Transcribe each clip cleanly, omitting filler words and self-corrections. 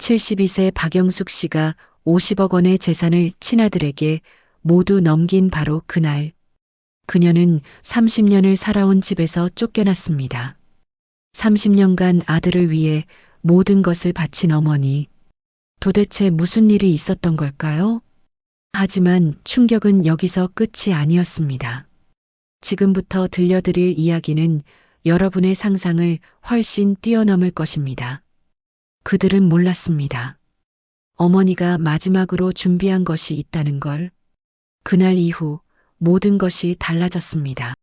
72세 박영숙 씨가 50억 원의 재산을 친아들에게 모두 넘긴 바로 그날, 그녀는 30년을 살아온 집에서 쫓겨났습니다. 30년간 아들을 위해 모든 것을 바친 어머니. 도대체 무슨 일이 있었던 걸까요? 하지만 충격은 여기서 끝이 아니었습니다. 지금부터 들려드릴 이야기는 여러분의 상상을 훨씬 뛰어넘을 것입니다. 그들은 몰랐습니다. 어머니가 마지막으로 준비한 것이 있다는 걸. 그날 이후 모든 것이 달라졌습니다.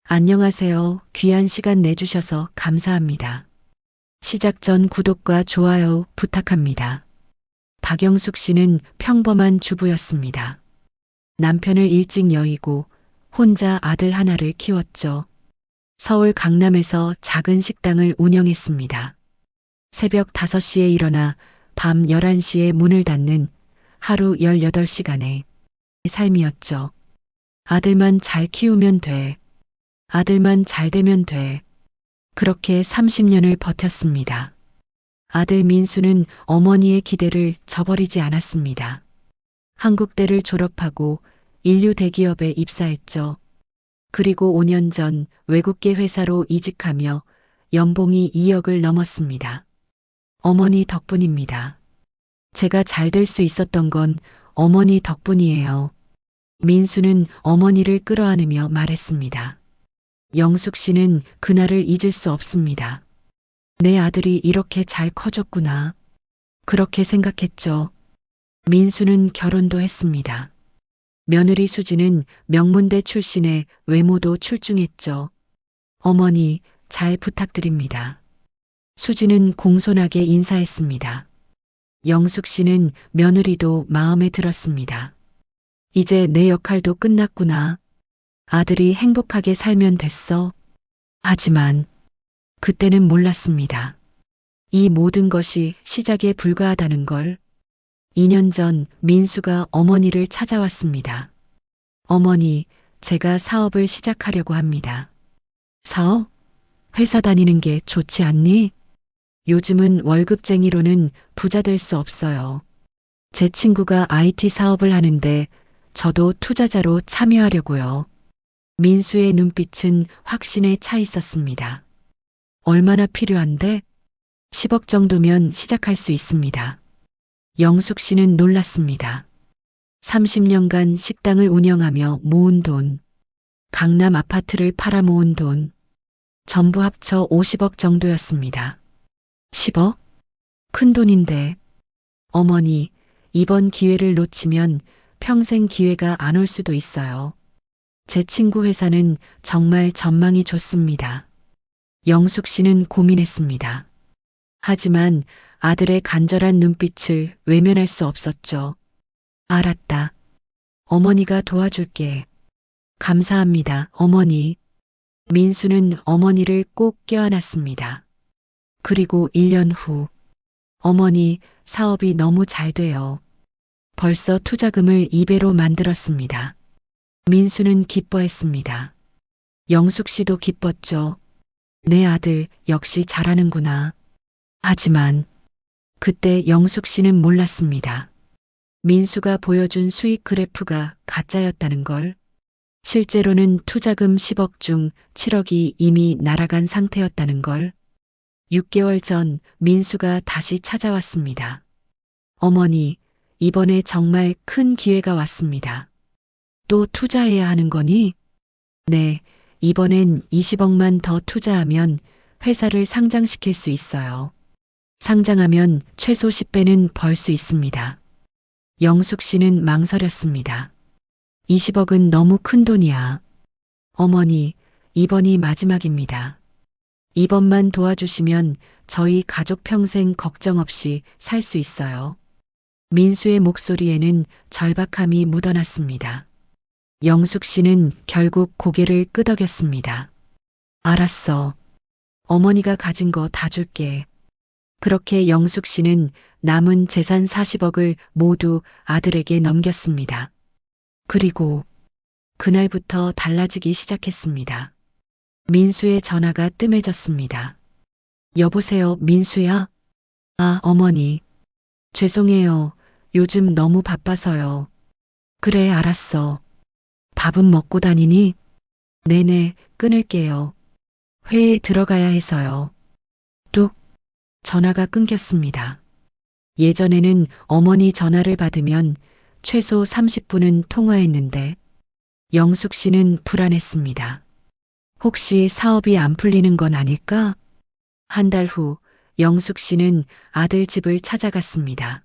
안녕하세요. 귀한 시간 내주셔서 감사합니다. 시작 전 구독과 좋아요 부탁합니다. 박영숙 씨는 평범한 주부였습니다. 남편을 일찍 여의고 혼자 아들 하나를 키웠죠. 서울 강남에서 작은 식당을 운영했습니다. 새벽 5시에 일어나 밤 11시에 문을 닫는 하루 18시간의 삶이었죠. 아들만 잘 키우면 돼. 아들만 잘 되면 돼. 그렇게 30년을 버텼습니다. 아들 민수는 어머니의 기대를 저버리지 않았습니다. 한국대를 졸업하고 인류 대기업에 입사했죠. 그리고 5년 전 외국계 회사로 이직하며 연봉이 2억을 넘었습니다. 어머니 덕분입니다. 제가 잘 될 수 있었던 건 어머니 덕분이에요. 민수는 어머니를 끌어안으며 말했습니다. 영숙 씨는 그날을 잊을 수 없습니다. 내 아들이 이렇게 잘 커졌구나. 그렇게 생각했죠. 민수는 결혼도 했습니다. 며느리 수지는 명문대 출신의 외모도 출중했죠. 어머니, 잘 부탁드립니다. 수지는 공손하게 인사했습니다. 영숙 씨는 며느리도 마음에 들었습니다. 이제 내 역할도 끝났구나. 아들이 행복하게 살면 됐어. 하지만 그때는 몰랐습니다. 이 모든 것이 시작에 불과하다는 걸. 2년 전 민수가 어머니를 찾아왔습니다. 어머니, 제가 사업을 시작하려고 합니다. 사업? 회사 다니는 게 좋지 않니? 요즘은 월급쟁이로는 부자 될 수 없어요. 제 친구가 IT 사업을 하는데 저도 투자자로 참여하려고요. 민수의 눈빛은 확신에 차 있었습니다. 얼마나 필요한데? 10억 정도면 시작할 수 있습니다. 영숙 씨는 놀랐습니다. 30년간 식당을 운영하며 모은 돈, 강남 아파트를 팔아 모은 돈, 전부 합쳐 50억 정도였습니다. 10억? 큰 돈인데. 어머니, 이번 기회를 놓치면 평생 기회가 안 올 수도 있어요. 제 친구 회사는 정말 전망이 좋습니다. 영숙 씨는 고민했습니다. 하지만 아들의 간절한 눈빛을 외면할 수 없었죠. 알았다. 어머니가 도와줄게. 감사합니다, 어머니. 민수는 어머니를 꼭 껴안았습니다. 그리고 1년 후, 어머니, 사업이 너무 잘 돼요. 벌써 투자금을 2배로 만들었습니다. 민수는 기뻐했습니다. 영숙 씨도 기뻤죠. 내 아들 역시 잘하는구나. 하지만 그때 영숙 씨는 몰랐습니다. 민수가 보여준 수익 그래프가 가짜였다는 걸. 실제로는 투자금 10억 중 7억이 이미 날아간 상태였다는 걸. 6개월 전 민수가 다시 찾아왔습니다. 어머니, 이번에 정말 큰 기회가 왔습니다. 또 투자해야 하는 거니? 네, 이번엔 20억만 더 투자하면 회사를 상장시킬 수 있어요. 상장하면 최소 10배는 벌 수 있습니다. 영숙 씨는 망설였습니다. 20억은 너무 큰 돈이야. 어머니, 이번이 마지막입니다. 이번만 도와주시면 저희 가족 평생 걱정 없이 살 수 있어요. 민수의 목소리에는 절박함이 묻어났습니다. 영숙 씨는 결국 고개를 끄덕였습니다. 알았어. 어머니가 가진 거 다 줄게. 그렇게 영숙 씨는 남은 재산 40억을 모두 아들에게 넘겼습니다. 그리고 그날부터 달라지기 시작했습니다. 민수의 전화가 뜸해졌습니다. 여보세요, 민수야? 아, 어머니. 죄송해요. 요즘 너무 바빠서요. 그래, 알았어. 밥은 먹고 다니니? 네네, 끊을게요. 회의에 들어가야 해서요. 뚝, 전화가 끊겼습니다. 예전에는 어머니 전화를 받으면 최소 30분은 통화했는데 영숙 씨는 불안했습니다. 혹시 사업이 안 풀리는 건 아닐까? 한 달 후 영숙 씨는 아들 집을 찾아갔습니다.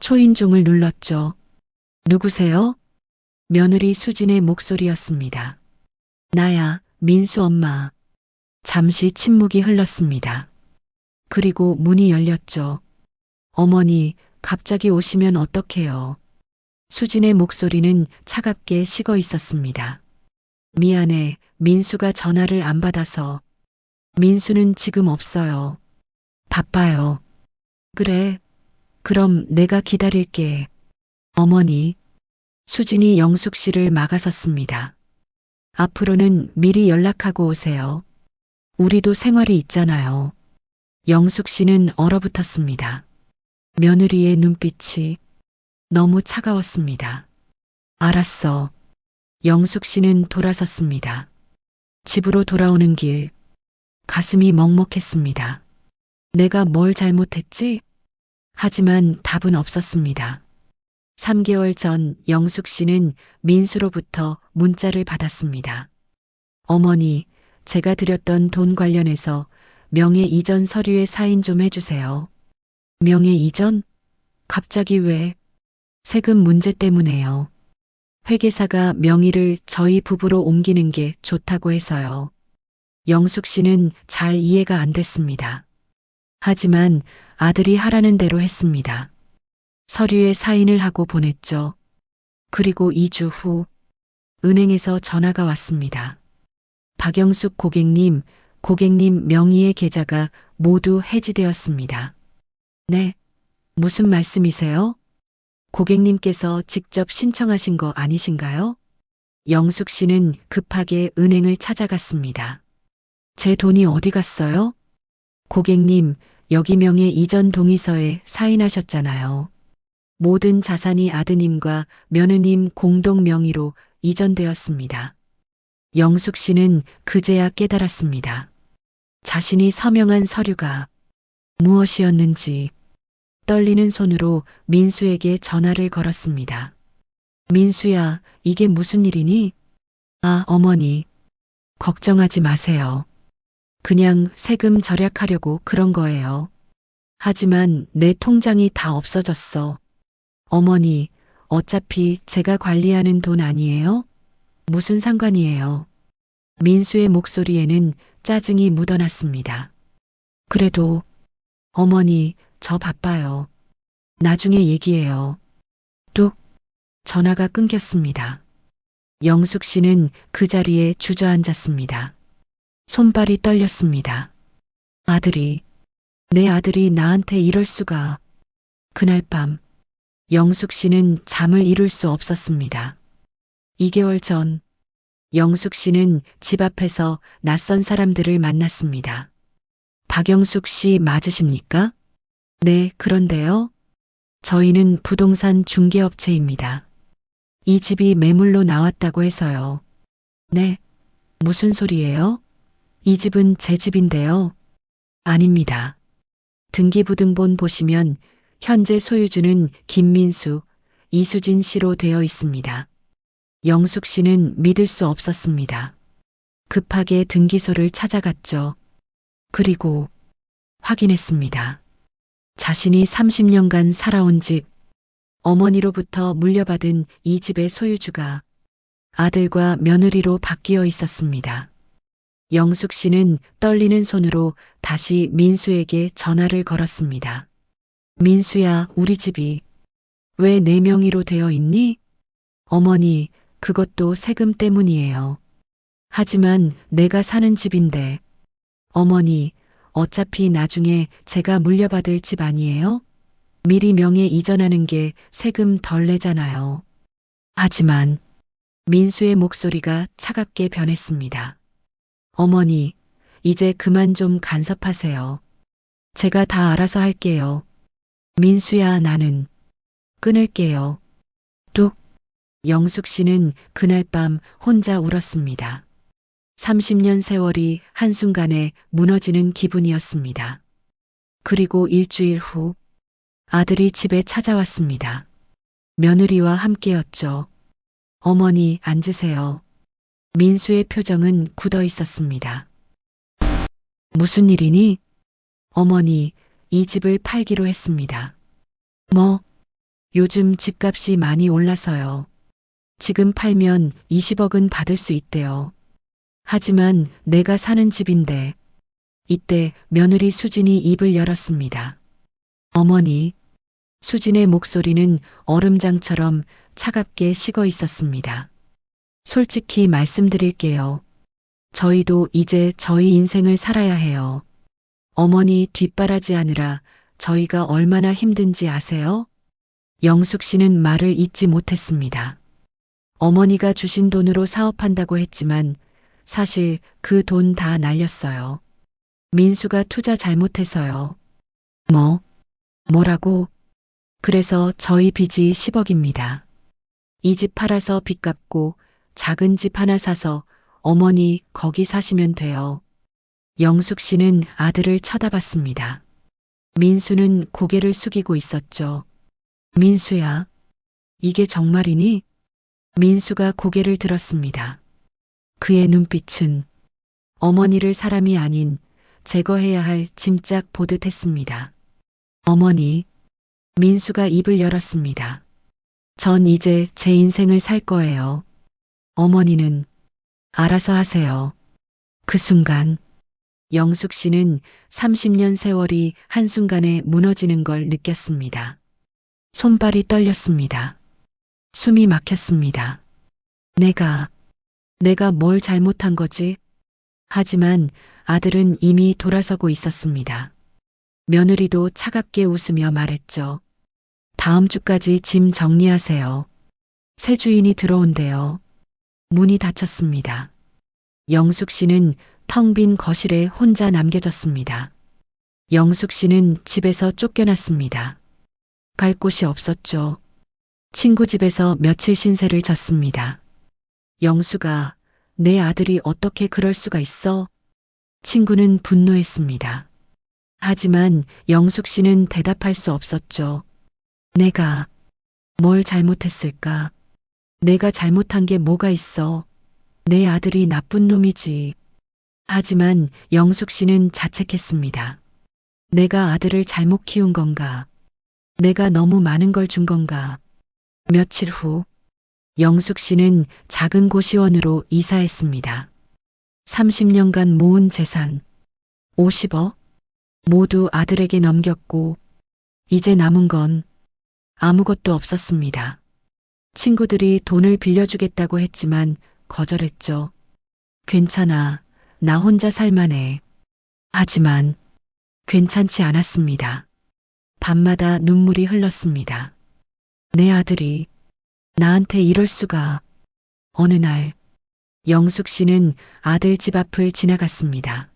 초인종을 눌렀죠. 누구세요? 며느리 수진의 목소리였습니다. 나야, 민수 엄마. 잠시 침묵이 흘렀습니다. 그리고 문이 열렸죠. 어머니, 갑자기 오시면 어떡해요? 수진의 목소리는 차갑게 식어 있었습니다. 미안해, 민수가 전화를 안 받아서. 민수는 지금 없어요. 바빠요. 그래, 그럼 내가 기다릴게. 어머니, 수진이 영숙 씨를 막아섰습니다. 앞으로는 미리 연락하고 오세요. 우리도 생활이 있잖아요. 영숙 씨는 얼어붙었습니다. 며느리의 눈빛이 너무 차가웠습니다. 알았어. 영숙 씨는 돌아섰습니다. 집으로 돌아오는 길, 가슴이 먹먹했습니다. 내가 뭘 잘못했지? 하지만 답은 없었습니다. 3개월 전 영숙 씨는 민수로부터 문자를 받았습니다. 어머니, 제가 드렸던 돈 관련해서 명예 이전 서류에 사인 좀 해주세요. 명예 이전? 갑자기 왜? 세금 문제 때문에요. 회계사가 명의를 저희 부부로 옮기는 게 좋다고 해서요. 영숙 씨는 잘 이해가 안 됐습니다. 하지만 아들이 하라는 대로 했습니다. 서류에 사인을 하고 보냈죠. 그리고 2주 후 은행에서 전화가 왔습니다. 박영숙 고객님 명의의 계좌가 모두 해지되었습니다. 네, 무슨 말씀이세요? 고객님께서 직접 신청하신 거 아니신가요? 영숙 씨는 급하게 은행을 찾아갔습니다. 제 돈이 어디 갔어요? 고객님, 여기 명의 이전 동의서에 사인하셨잖아요. 모든 자산이 아드님과 며느님 공동 명의로 이전되었습니다. 영숙 씨는 그제야 깨달았습니다. 자신이 서명한 서류가 무엇이었는지. 떨리는 손으로 민수에게 전화를 걸었습니다. 민수야, 이게 무슨 일이니? 아, 어머니. 걱정하지 마세요. 그냥 세금 절약하려고 그런 거예요. 하지만 내 통장이 다 없어졌어. 어머니, 어차피 제가 관리하는 돈 아니에요? 무슨 상관이에요? 민수의 목소리에는 짜증이 묻어났습니다. 그래도, 어머니, 저 바빠요. 나중에 얘기해요. 뚝, 전화가 끊겼습니다. 영숙 씨는 그 자리에 주저앉았습니다. 손발이 떨렸습니다. 내 아들이 나한테 이럴 수가. 그날 밤, 영숙 씨는 잠을 이룰 수 없었습니다. 2개월 전, 영숙 씨는 집 앞에서 낯선 사람들을 만났습니다. 박영숙 씨 맞으십니까? 네, 그런데요. 저희는 부동산 중개업체입니다. 이 집이 매물로 나왔다고 해서요. 네, 무슨 소리예요? 이 집은 제 집인데요. 아닙니다. 등기부등본 보시면 현재 소유주는 김민수, 이수진 씨로 되어 있습니다. 영숙 씨는 믿을 수 없었습니다. 급하게 등기소를 찾아갔죠. 그리고 확인했습니다. 자신이 30년간 살아온 집, 어머니로부터 물려받은 이 집의 소유주가 아들과 며느리로 바뀌어 있었습니다. 영숙 씨는 떨리는 손으로 다시 민수에게 전화를 걸었습니다. 민수야, 우리 집이 왜 내 명의로 되어 있니? 어머니, 그것도 세금 때문이에요. 하지만 내가 사는 집인데. 어머니, 어차피 나중에 제가 물려받을 집 아니에요? 미리 명예 이전하는 게 세금 덜 내잖아요. 하지만 민수의 목소리가 차갑게 변했습니다. 어머니, 이제 그만 좀 간섭하세요. 제가 다 알아서 할게요. 민수야, 나는 끊을게요. 뚝. 영숙 씨는 그날 밤 혼자 울었습니다. 30년 세월이 한순간에 무너지는 기분이었습니다. 그리고 일주일 후 아들이 집에 찾아왔습니다. 며느리와 함께였죠. 어머니, 앉으세요. 민수의 표정은 굳어 있었습니다. 무슨 일이니? 어머니, 이 집을 팔기로 했습니다. 뭐? 요즘 집값이 많이 올라서요. 지금 팔면 20억은 받을 수 있대요. 하지만 내가 사는 집인데. 이때 며느리 수진이 입을 열었습니다. 어머니, 수진의 목소리는 얼음장처럼 차갑게 식어 있었습니다. 솔직히 말씀드릴게요. 저희도 이제 저희 인생을 살아야 해요. 어머니 뒷바라지하느라 저희가 얼마나 힘든지 아세요? 영숙 씨는 말을 잇지 못했습니다. 어머니가 주신 돈으로 사업한다고 했지만 사실 그 돈 다 날렸어요. 민수가 투자 잘못해서요. 뭐라고? 그래서 저희 빚이 10억입니다. 이 집 팔아서 빚 갚고 작은 집 하나 사서 어머니 거기 사시면 돼요. 영숙 씨는 아들을 쳐다봤습니다. 민수는 고개를 숙이고 있었죠. 민수야, 이게 정말이니? 민수가 고개를 들었습니다. 그의 눈빛은 어머니를 사람이 아닌 제거해야 할 짐짝 보듯 했습니다. 어머니, 민수가 입을 열었습니다. 전 이제 제 인생을 살 거예요. 어머니는 알아서 하세요. 그 순간 영숙 씨는 30년 세월이 한순간에 무너지는 걸 느꼈습니다. 손발이 떨렸습니다. 숨이 막혔습니다. 내가 뭘 잘못한 거지? 하지만 아들은 이미 돌아서고 있었습니다. 며느리도 차갑게 웃으며 말했죠. 다음 주까지 짐 정리하세요. 새 주인이 들어온대요. 문이 닫혔습니다. 영숙 씨는 텅 빈 거실에 혼자 남겨졌습니다. 영숙 씨는 집에서 쫓겨났습니다. 갈 곳이 없었죠. 친구 집에서 며칠 신세를 졌습니다. 영수가, 내 아들이 어떻게 그럴 수가 있어? 친구는 분노했습니다. 하지만 영숙 씨는 대답할 수 없었죠. 내가 뭘 잘못했을까? 내가 잘못한 게 뭐가 있어? 내 아들이 나쁜 놈이지. 하지만 영숙 씨는 자책했습니다. 내가 아들을 잘못 키운 건가? 내가 너무 많은 걸 준 건가? 며칠 후 영숙 씨는 작은 고시원으로 이사했습니다. 30년간 모은 재산 50억 모두 아들에게 넘겼고 이제 남은 건 아무것도 없었습니다. 친구들이 돈을 빌려주겠다고 했지만 거절했죠. 괜찮아. 나 혼자 살만해. 하지만 괜찮지 않았습니다. 밤마다 눈물이 흘렀습니다. 내 아들이 나한테 이럴 수가. 어느 날 영숙 씨는 아들 집 앞을 지나갔습니다.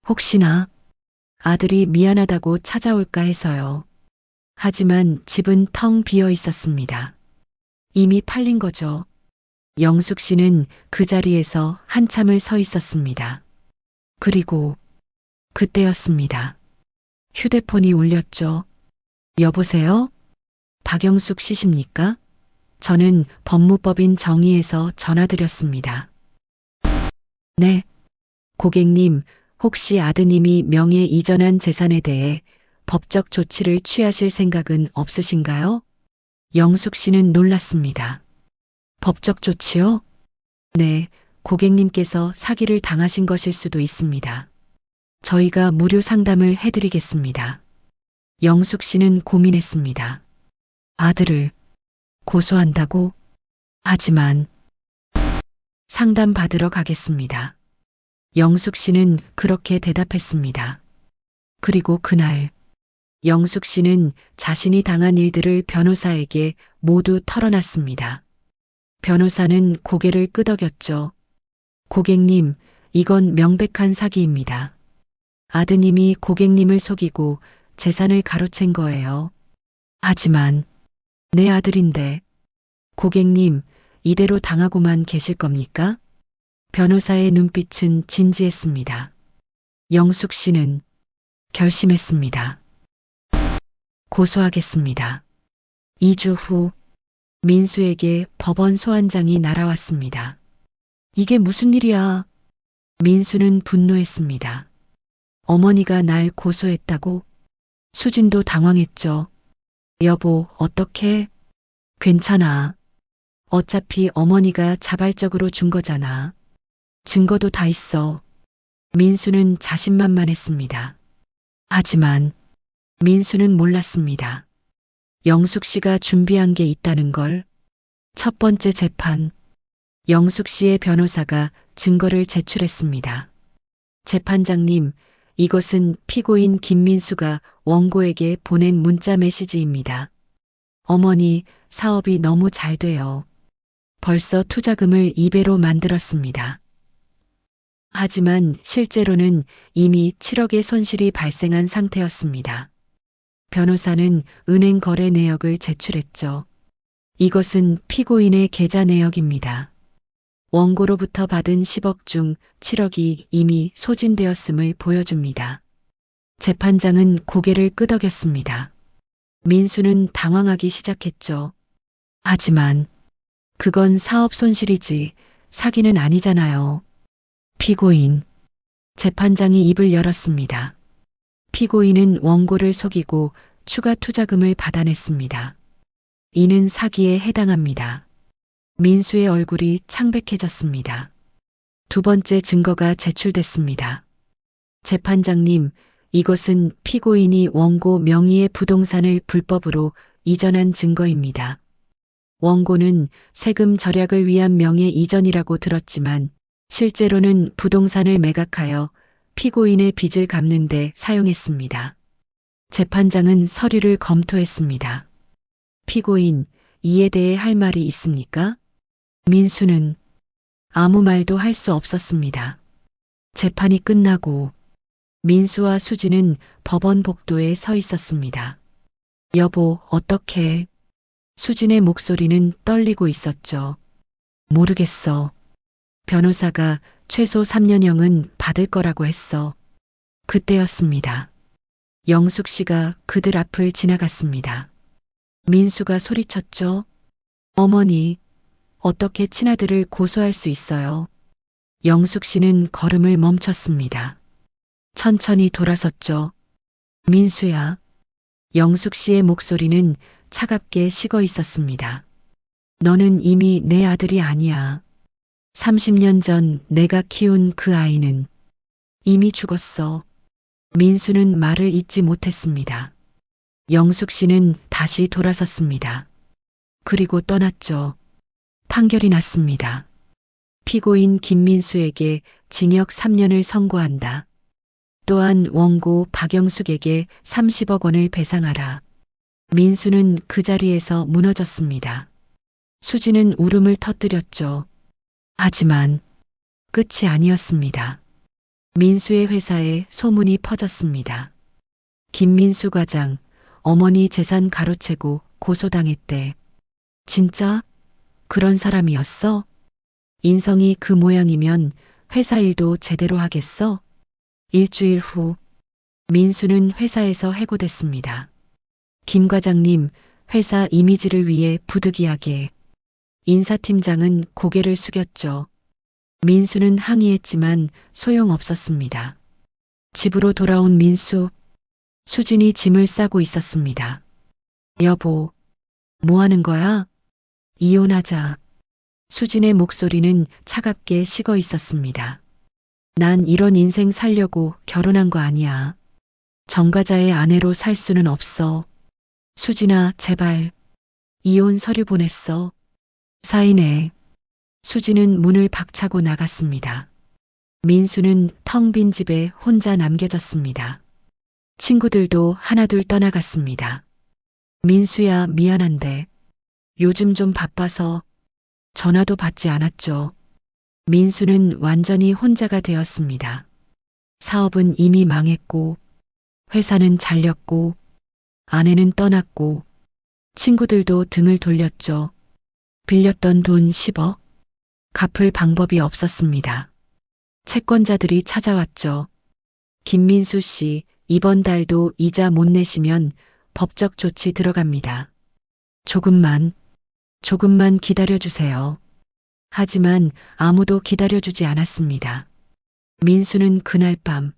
혹시나 아들이 미안하다고 찾아올까 해서요. 하지만 집은 텅 비어 있었습니다. 이미 팔린 거죠. 영숙 씨는 그 자리에서 한참을 서 있었습니다. 그리고 그때였습니다. 휴대폰이 울렸죠. 여보세요? 박영숙 씨십니까? 저는 법무법인 정의에서 전화드렸습니다. 네. 고객님, 혹시 아드님이 명의 이전한 재산에 대해 법적 조치를 취하실 생각은 없으신가요? 영숙 씨는 놀랐습니다. 법적 조치요? 네, 고객님께서 사기를 당하신 것일 수도 있습니다. 저희가 무료 상담을 해드리겠습니다. 영숙 씨는 고민했습니다. 아들을 고소한다고? 하지만 상담 받으러 가겠습니다. 영숙 씨는 그렇게 대답했습니다. 그리고 그날 영숙 씨는 자신이 당한 일들을 변호사에게 모두 털어놨습니다. 변호사는 고개를 끄덕였죠. 고객님, 이건 명백한 사기입니다. 아드님이 고객님을 속이고 재산을 가로챈 거예요. 하지만 내 아들인데 고객님 이대로 당하고만 계실 겁니까? 변호사의 눈빛은 진지했습니다. 영숙 씨는 결심했습니다. 고소하겠습니다. 2주 후 민수에게 법원 소환장이 날아왔습니다. 이게 무슨 일이야? 민수는 분노했습니다. 어머니가 날 고소했다고? 수진도 당황했죠. 여보, 어떡해? 괜찮아. 어차피 어머니가 자발적으로 준 거잖아. 증거도 다 있어. 민수는 자신만만했습니다. 하지만 민수는 몰랐습니다. 영숙 씨가 준비한 게 있다는 걸. 첫 번째 재판. 영숙 씨의 변호사가 증거를 제출했습니다. 재판장님, 이것은 피고인 김민수가 원고에게 보낸 문자 메시지입니다. 어머니, 사업이 너무 잘 돼요. 벌써 투자금을 2배로 만들었습니다. 하지만 실제로는 이미 7억의 손실이 발생한 상태였습니다. 변호사는 은행 거래 내역을 제출했죠. 이것은 피고인의 계좌 내역입니다. 원고로부터 받은 10억 중 7억이 이미 소진되었음을 보여줍니다. 재판장은 고개를 끄덕였습니다. 민수는 당황하기 시작했죠. 하지만 그건 사업 손실이지 사기는 아니잖아요. 피고인. 재판장이 입을 열었습니다. 피고인은 원고를 속이고 추가 투자금을 받아냈습니다. 이는 사기에 해당합니다. 민수의 얼굴이 창백해졌습니다. 두 번째 증거가 제출됐습니다. 재판장님, 이것은 피고인이 원고 명의의 부동산을 불법으로 이전한 증거입니다. 원고는 세금 절약을 위한 명의 이전이라고 들었지만 실제로는 부동산을 매각하여 피고인의 빚을 갚는 데 사용했습니다. 재판장은 서류를 검토했습니다. 피고인, 이에 대해 할 말이 있습니까? 민수는 아무 말도 할 수 없었습니다. 재판이 끝나고 민수와 수지는 법원 복도에 서 있었습니다. 여보, 어떡해? 수진의 목소리는 떨리고 있었죠. 모르겠어. 변호사가 최소 3년형은 받을 거라고 했어. 그때였습니다. 영숙 씨가 그들 앞을 지나갔습니다. 민수가 소리쳤죠. 어머니, 어떻게 친아들을 고소할 수 있어요? 영숙 씨는 걸음을 멈췄습니다. 천천히 돌아섰죠. 민수야. 영숙 씨의 목소리는 차갑게 식어 있었습니다. 너는 이미 내 아들이 아니야. 30년 전 내가 키운 그 아이는 이미 죽었어. 민수는 말을 잇지 못했습니다. 영숙 씨는 다시 돌아섰습니다. 그리고 떠났죠. 판결이 났습니다. 피고인 김민수에게 징역 3년을 선고한다. 또한 원고 박영숙에게 30억 원을 배상하라. 민수는 그 자리에서 무너졌습니다. 수지는 울음을 터뜨렸죠. 하지만 끝이 아니었습니다. 민수의 회사에 소문이 퍼졌습니다. 김민수 과장, 어머니 재산 가로채고 고소당했대. 진짜? 그런 사람이었어? 인성이 그 모양이면 회사 일도 제대로 하겠어? 일주일 후 민수는 회사에서 해고됐습니다. 김 과장님, 회사 이미지를 위해 부득이하게. 인사팀장은 고개를 숙였죠. 민수는 항의했지만 소용없었습니다. 집으로 돌아온 민수. 수진이 짐을 싸고 있었습니다. 여보, 뭐 하는 거야? 이혼하자. 수진의 목소리는 차갑게 식어 있었습니다. 난 이런 인생 살려고 결혼한 거 아니야. 정과자의 아내로 살 수는 없어. 수진아, 제발. 이혼 서류 보냈어. 사인해. 수진은 문을 박차고 나갔습니다. 민수는 텅 빈 집에 혼자 남겨졌습니다. 친구들도 하나둘 떠나갔습니다. 민수야, 미안한데 요즘 좀 바빠서 전화도 받지 않았죠. 민수는 완전히 혼자가 되었습니다. 사업은 이미 망했고, 회사는 잘렸고, 아내는 떠났고, 친구들도 등을 돌렸죠. 빌렸던 돈 10억. 갚을 방법이 없었습니다. 채권자들이 찾아왔죠. 김민수 씨, 이번 달도 이자 못 내시면 법적 조치 들어갑니다. 조금만 기다려주세요. 하지만 아무도 기다려주지 않았습니다. 민수는 그날 밤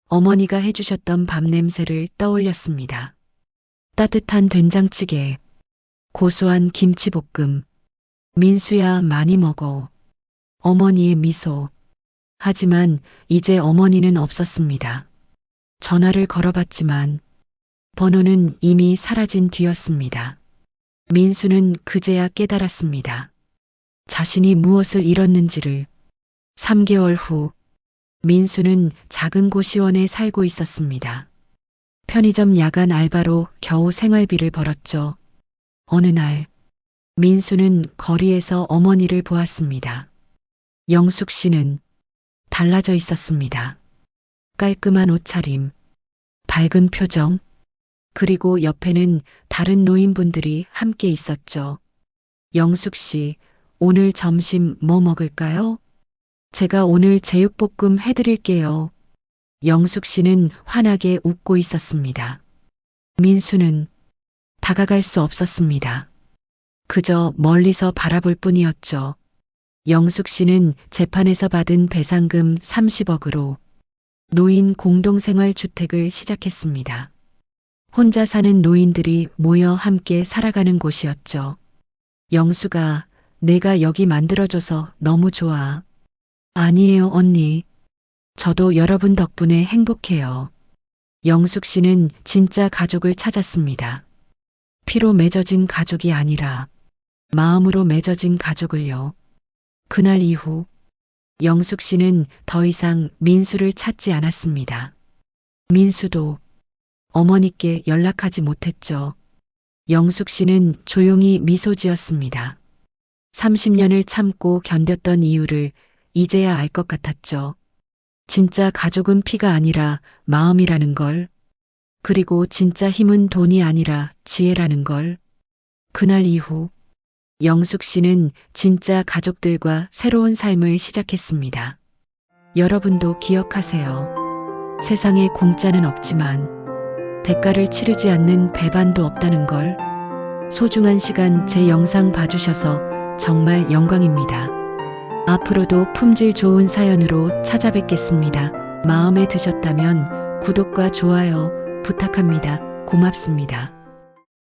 어머니가 해주셨던 밥 냄새를 떠올렸습니다. 따뜻한 된장찌개, 고소한 김치볶음. 민수야, 많이 먹어. 어머니의 미소. 하지만 이제 어머니는 없었습니다. 전화를 걸어봤지만 번호는 이미 사라진 뒤였습니다. 민수는 그제야 깨달았습니다. 자신이 무엇을 잃었는지를. 3개월 후 민수는 작은 고시원에 살고 있었습니다. 편의점 야간 알바로 겨우 생활비를 벌었죠. 어느 날 민수는 거리에서 어머니를 보았습니다. 영숙 씨는 달라져 있었습니다. 깔끔한 옷차림, 밝은 표정, 그리고 옆에는 다른 노인분들이 함께 있었죠. 영숙 씨, 오늘 점심 뭐 먹을까요? 제가 오늘 제육볶음 해드릴게요. 영숙 씨는 환하게 웃고 있었습니다. 민수는 다가갈 수 없었습니다. 그저 멀리서 바라볼 뿐이었죠. 영숙 씨는 재판에서 받은 배상금 30억으로 노인 공동생활 주택을 시작했습니다. 혼자 사는 노인들이 모여 함께 살아가는 곳이었죠. 영수가, 내가 여기 만들어줘서 너무 좋아. 아니에요, 언니. 저도 여러분 덕분에 행복해요. 영숙 씨는 진짜 가족을 찾았습니다. 피로 맺어진 가족이 아니라 마음으로 맺어진 가족을요. 그날 이후 영숙 씨는 더 이상 민수를 찾지 않았습니다. 민수도 어머니께 연락하지 못했죠. 영숙 씨는 조용히 미소 지었습니다. 30년을 참고 견뎠던 이유를 이제야 알 것 같았죠. 진짜 가족은 피가 아니라 마음이라는 걸. 그리고 진짜 힘은 돈이 아니라 지혜라는 걸. 그날 이후 영숙 씨는 진짜 가족들과 새로운 삶을 시작했습니다. 여러분도 기억하세요. 세상에 공짜는 없지만 대가를 치르지 않는 배반도 없다는 걸. 소중한 시간 제 영상 봐주셔서 정말 영광입니다. 앞으로도 품질 좋은 사연으로 찾아뵙겠습니다. 마음에 드셨다면 구독과 좋아요 부탁합니다. 고맙습니다.